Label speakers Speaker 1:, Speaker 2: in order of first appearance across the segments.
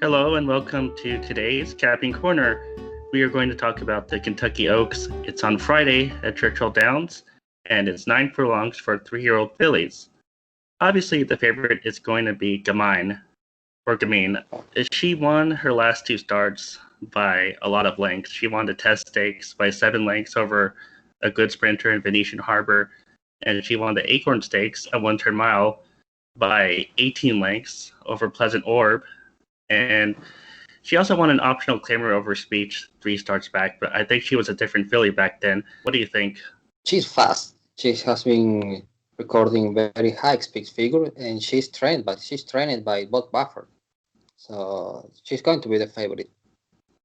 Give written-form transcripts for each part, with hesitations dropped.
Speaker 1: Hello and welcome to today's Capping Corner. We are going to talk about the Kentucky Oaks. It's on Friday at Churchill Downs, and it's 9 furlongs for 3-year-old fillies. Obviously, the favorite is going to be Gamine. She won her last two starts by a lot of lengths. She won the test stakes by 7 lengths over a good sprinter in Venetian Harbor, and she won the Acorn Stakes at 1 turn mile by 18 lengths over Pleasant Orb. And she also won an optional claimer over Speech 3 starts back, but I think she was a different filly back then. What do you think?
Speaker 2: She's fast. She has been recording very high speed figure, and she's trained by Bob Buffer, so she's going to be the favorite.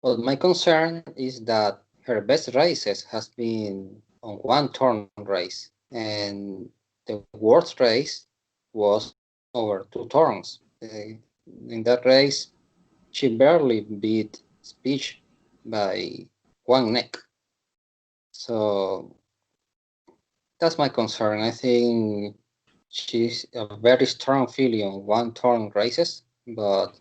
Speaker 2: But my concern is that her best races has been on one turn race, and the worst race was over 2 turns. In that race, she barely beat Speech by one neck. So that's my concern. I think she's a very strong filly on one turn races, but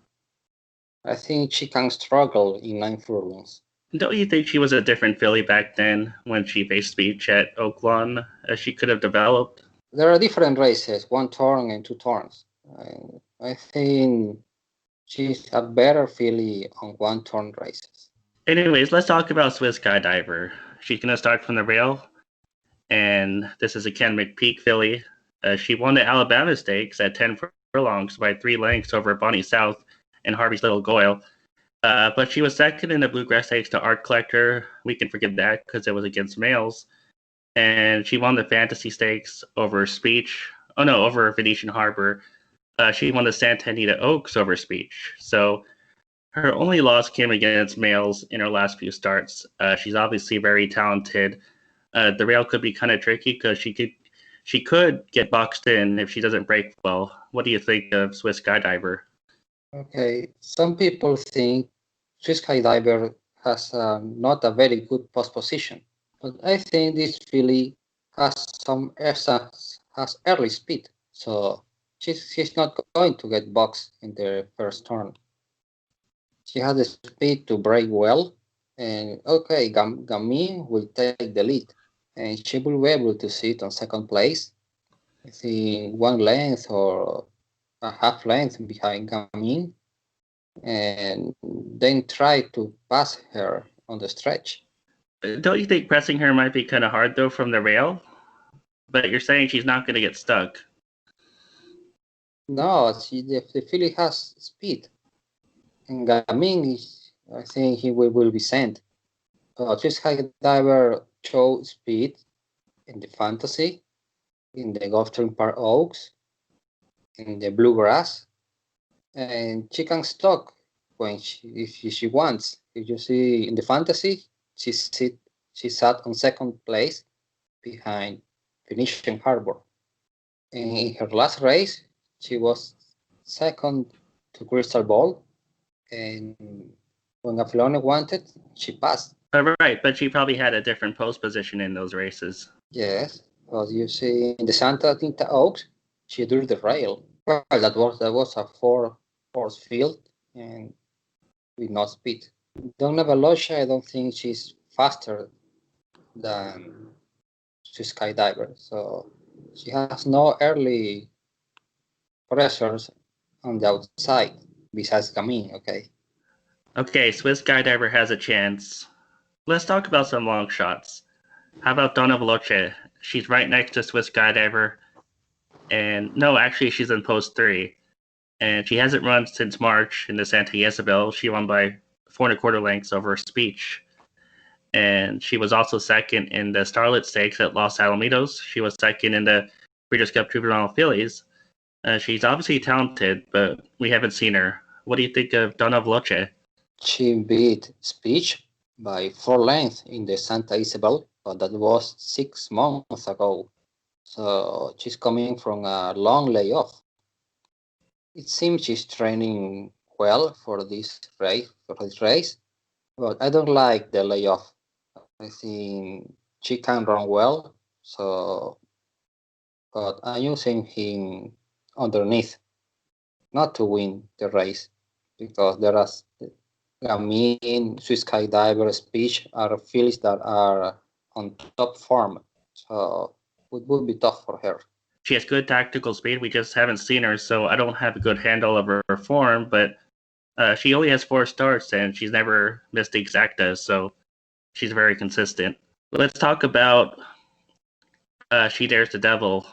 Speaker 2: I think she can struggle in 9 furlongs.
Speaker 1: Don't you think she was a different filly back then when she faced Speech at Oaklawn as she could have developed?
Speaker 2: There are different races, one turn and 2 turns. I think she's a better filly on one turn races.
Speaker 1: Anyways, let's talk about Swiss Skydiver. She's going to start from the rail, and this is a Ken McPeak filly. She won the Alabama Stakes at 10 furlongs by 3 lengths over Bonnie South and Harvey's Little Goyle. But she was second in the Bluegrass Stakes to Art Collector. We can forgive that because it was against males. And she won the Fantasy Stakes over Speech. Oh no, over Venetian Harbor. She won the Santa Anita Oaks over Speech. So her only loss came against males in her last few starts. She's obviously very talented. The rail could be kind of tricky because she could get boxed in if she doesn't break well. What do you think of Swiss Skydiver?
Speaker 2: Okay, some people think Swiss Skydiver has not a very good post position, but I think this filly has some has early speed, so she's not going to get boxed in the first turn. She has the speed to break well, and okay, Gami will take the lead, and she will be able to sit on second place. I think one length or a half length behind Gamin, and then try to pass her on the stretch.
Speaker 1: Don't you think pressing her might be kind of hard though from the rail? But you're saying she's not going to get stuck.
Speaker 2: No, the filly has speed, and Gamin I think he will be sent. Swiss Diver showed speed in the fantasy, in the Gotham Park Oaks, in the bluegrass, and she can stalk if she wants. If you see in the fantasy, she sat on second place behind Venetian Harbor. And in her last race, she was second to Crystal Ball, and when Gafilone wanted, she passed.
Speaker 1: Right, but she probably had a different post position in those races.
Speaker 2: Yes, but you see in the Santa Tinta Oaks, she drew the rail. Well, that was a four-horse field and with no speed. Donna Velocia, I don't think she's faster than Skydiver, so she has no early pressures on the outside besides Camille. Okay,
Speaker 1: Okay, Swiss Skydiver has a chance. Let's talk about some long shots. How about Donna Veloce? She's right next to Swiss Skydiver. And no, actually, she's in post 3. And she hasn't run since March in the Santa Isabel. She won by 4 1/4 lengths over Speech. And she was also second in the Starlet Stakes at Los Alamitos. She was second in the Breeders' Cup Juvenile Fillies. She's obviously talented, but we haven't seen her. What do you think of Donna Veloce?
Speaker 2: she beat Speech by 4 lengths in the Santa Isabel, but that was 6 months ago. So she's coming from a long layoff. It seems she's training well for this race, but I don't like the layoff. I think she can run well, so but I'm using him underneath, not to win the race, because there are Gamine, Swiss Skydiver, Speech are fillies that are on top form. So it would be tough for her.
Speaker 1: She has good tactical speed. We just haven't seen her, so I don't have a good handle of her form. But she only has 4 starts, and she's never missed the exactas, so she's very consistent. Let's talk about She Dares the Devil,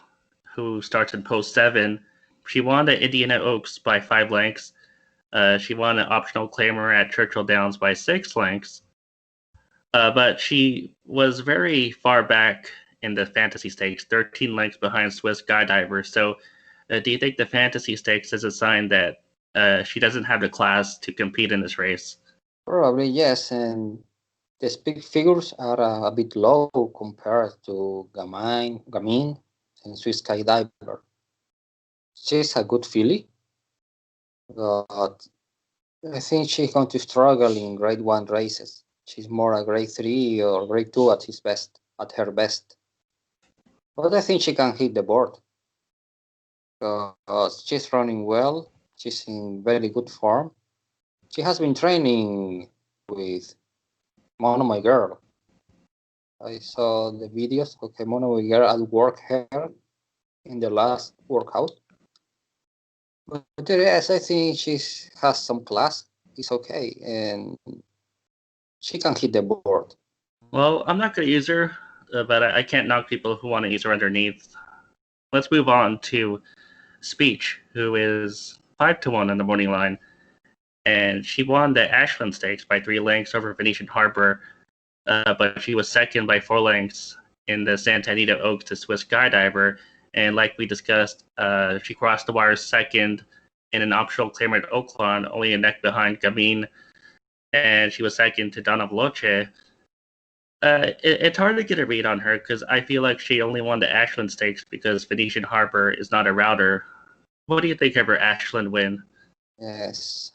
Speaker 1: who starts in post 7. She won the Indiana Oaks by 5 lengths. She won an optional claimer at Churchill Downs by 6 lengths. But she was very far back in the fantasy stakes, 13 lengths behind Swiss Skydiver. So, do you think the fantasy stakes is a sign that she doesn't have the class to compete in this race?
Speaker 2: Probably yes, and the speed figures are a bit low compared to Gamine and Swiss Skydiver. She's a good filly, but I think she's going to struggle in Grade 1 races. She's more a Grade 3 or Grade 2 at her best. But I think she can hit the board because she's running well. She's in very good form. She has been training with Mono My Girl. I saw the videos of Mono My Girl at work here in the last workout. But yes, I think she has some class. It's okay, and she can hit the board.
Speaker 1: Well, I'm not going to use her, but I can't knock people who want to use her underneath. Let's move on to Speech, who is 5-1 on the morning line, and she won the Ashland Stakes by 3 lengths over Venetian Harbor, but she was second by 4 lengths in the Santa Anita Oaks to Swiss Skydiver, and like we discussed, she crossed the wire second in an optional claimer at Oaklawn, only a neck behind Gamine, and she was second to Donna Veloce. It's hard to get a read on her because I feel like she only won the Ashland Stakes because Venetian Harbor is not a router. What do you think of her Ashland win?
Speaker 2: Yes,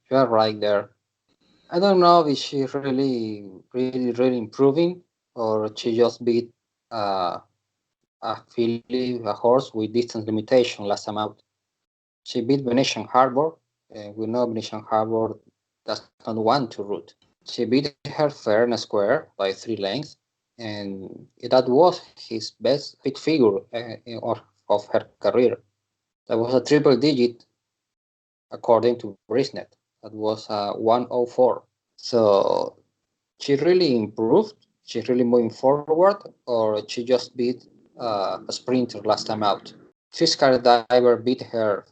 Speaker 2: you are right there. I don't know if she's really improving or she just beat a filly, a horse with distance limitation last time out. She beat Venetian Harbor. We know Venetian Harbor does not want to root. She beat her fair and square by 3 lengths, and that was his best big figure of her career. That was a triple digit according to Brisnet. That was 104. So she really improved. She's really moving forward, or she just beat a sprinter last time out. Swiss Diver beat her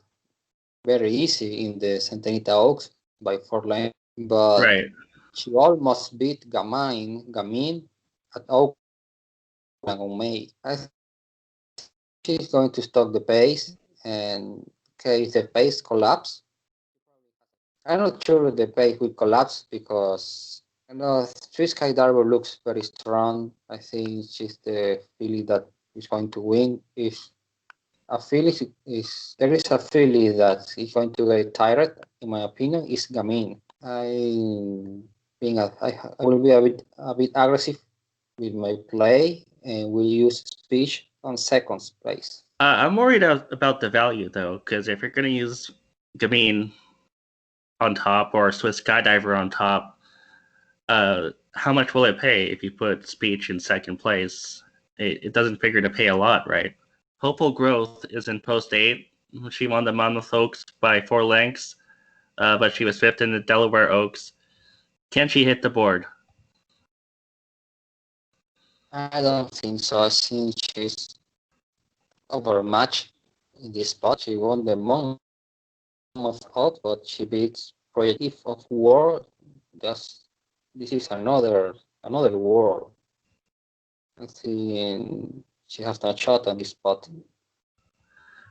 Speaker 2: very easy in the Santa Anita Oaks by 4 lengths, but
Speaker 1: Right.
Speaker 2: she almost beat Gamine at Oakland on May. I think she's going to stop the pace, and in case the pace collapse, I'm not sure the pace will collapse because Swiss Skydiver looks very strong. I think she's the filly that is going to win. If a filly is there is a filly that is going to get tired, in my opinion, is Gamine. I will be a bit aggressive with my play and will use Speech on second place.
Speaker 1: I'm worried about the value though, because if you're going to use Gamine on top or Swiss Skydiver on top, how much will it pay if you put Speech in second place? It doesn't figure to pay a lot, right? Hopeful Growth is in post 8. She won the Monmouth Oaks by 4 lengths, but she was 5th in the Delaware Oaks. Can she hit the board?
Speaker 2: I don't think so. I think she's overmatched in this spot. She won the Monmouth Oaks, but she beats Project of War. Just this is another war. I think she has no shot on this spot.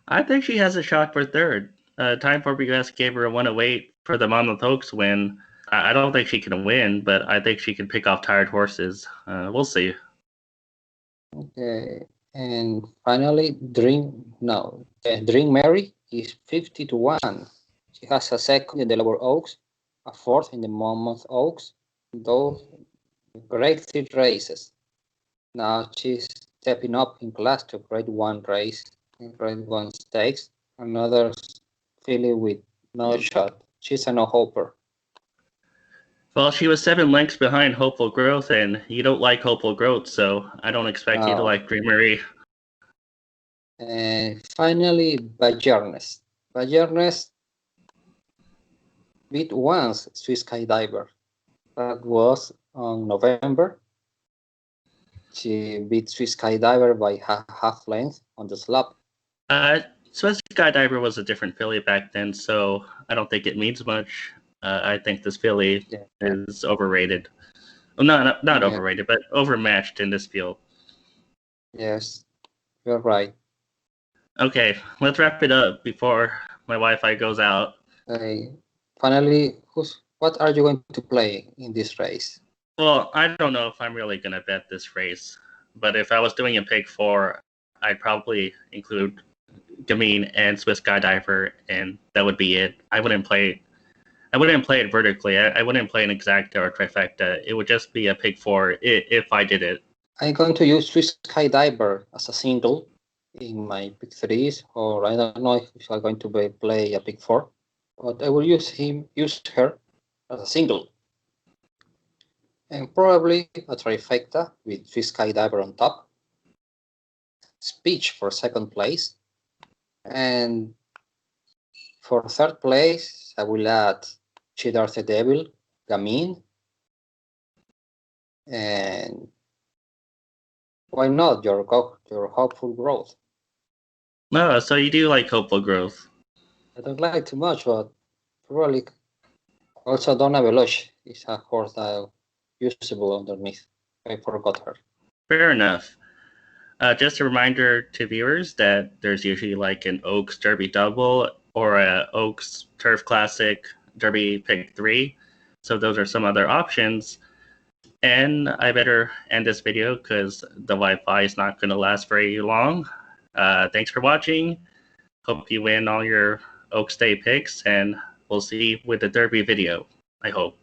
Speaker 1: I think she has a shot for third. Time for US gave her a 108 for the Monmouth Oaks win. I don't think she can win, but I think she can pick off tired horses. We'll see.
Speaker 2: Okay, and finally, Dream Mary is 50-1. She has a second in the Delaware Oaks, a fourth in the Monmouth Oaks. Those great 3 races. Now she's stepping up in class to Grade 1 race, Grade 1 stakes. Another filly with no shot. She's a no-hopper.
Speaker 1: Well, she was 7 lengths behind Hopeful Growth, and you don't like Hopeful Growth, so I don't expect you to like Green Marie.
Speaker 2: And finally, Bajernes. Bajernes beat once Swiss Skydiver. That was on November. She beat Swiss Skydiver by half length on the slab.
Speaker 1: Swiss Skydiver was a different filly back then, so I don't think it means much. I think this filly is overrated. Well, not overrated, but overmatched in this field.
Speaker 2: Yes, you're right.
Speaker 1: Okay, let's wrap it up before my Wi-Fi goes out.
Speaker 2: Finally, what are you going to play in this race?
Speaker 1: Well, I don't know if I'm really going to bet this race, but if I was doing a pick 4, I'd probably include Gamine and Swiss Skydiver, and that would be it. I wouldn't play it vertically. I wouldn't play an exacta or trifecta. It would just be a pick 4 if I did it.
Speaker 2: I'm going to use Swiss Skydiver as a single in my pick 3s, or I don't know if I'm going to play a pick 4, but I will use her as a single. And probably a trifecta with Swiss Skydiver on top. Speech for second place. And for third place, I will add Cheddar the Devil, Gamine, and why not your Hopeful Growth?
Speaker 1: No, so you do like Hopeful Growth.
Speaker 2: I don't like too much, but probably also Donna Veloce is a horse that usable underneath. I forgot her.
Speaker 1: Fair enough. Just a reminder to viewers that there's usually like an Oaks Derby double or a Oaks Turf Classic Derby pick 3. So those are some other options. And I better end this video because the Wi-Fi is not going to last very long. Thanks for watching. Hope you win all your Oaks Day picks, and we'll see you with the Derby video, I hope.